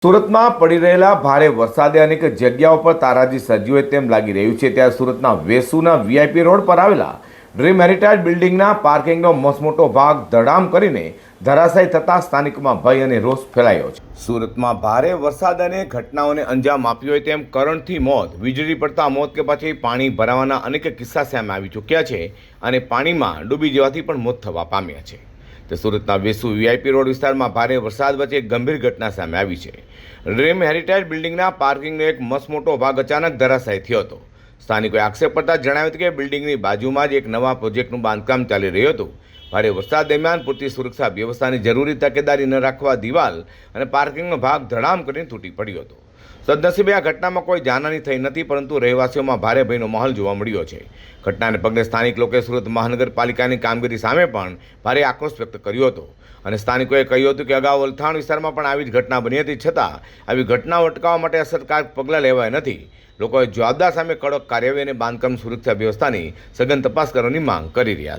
સુરતમાં પડી રહેલા ભારે વરસાદે અનેક જગ્યાઓ પર તારાજી સર્જી હોય તેમ લાગી રહ્યું છે। ત્યારે સુરતના વેસુના વીઆઈપી રોડ પર આવેલા ડ્રીમ હેરિટેજ બિલ્ડિંગના પાર્કિંગનો મસમોટો ભાગ ધડામ કરીને ધરાશાયી થતાં સ્થાનિકોમાં ભય અને રોષ ફેલાયો છે। સુરતમાં ભારે વરસાદ અને ઘટનાઓને અંજામ આપ્યો હોય તેમ કરંટથી મોત, વીજળી પડતા મોત કે પછી પાણી ભરાવાના અનેક કિસ્સા સામે આવી ચૂક્યા છે અને પાણીમાં ડૂબી જવાથી પણ મોત થવા પામ્યા છે। તો સુરતના વેસુ વીઆઈપી રોડ વિસ્તારમાં ભારે વરસાદ વચ્ચે એક ગંભીર ઘટના સામે આવી છે। ડ્રીમ હેરિટેજ બિલ્ડિંગના પાર્કિંગનો એક મસમોટો ભાગ અચાનક ધરાશાયી થયો હતો। સ્થાનિકોએ આક્ષેપ કરતા જણાવ્યું હતું કે બિલ્ડિંગની બાજુમાં જ એક નવા પ્રોજેક્ટનું બાંધકામ ચાલી રહ્યું હતું। ભારે વરસાદ દરમિયાન પૂરતી સુરક્ષા વ્યવસ્થાની જરૂરી તકેદારી ન રાખવા દિવાલ અને પાર્કિંગનો ભાગ ધડામ કરીને તૂટી પડ્યો હતો। સદનસીબે આ ઘટનામાં કોઈ જાનહાની થઈ નથી, પરંતુ રહેવાસીઓમાં ભારે ભયનો માહોલ જોવા મળ્યો છે। ઘટનાને પગલે સ્થાનિક લોકોએ સુરત મહાનગરપાલિકાની કામગીરી સામે પણ ભારે આક્રોશ વ્યક્ત કર્યો હતો અને સ્થાનિકોએ કહ્યું હતું કે અગાઉ અલથાણ વિસ્તારમાં પણ આવી જ ઘટના બની હતી, છતાં આવી ઘટનાઓ અટકાવવા માટે અસરકારક પગલાં લેવાયા નથી। લોકોએ જવાબદાર સામે કડક કાર્યવાહી અને બાંધકામ સુરક્ષા વ્યવસ્થાની સઘન તપાસ કરવાની માંગ કરી રહ્યા છે।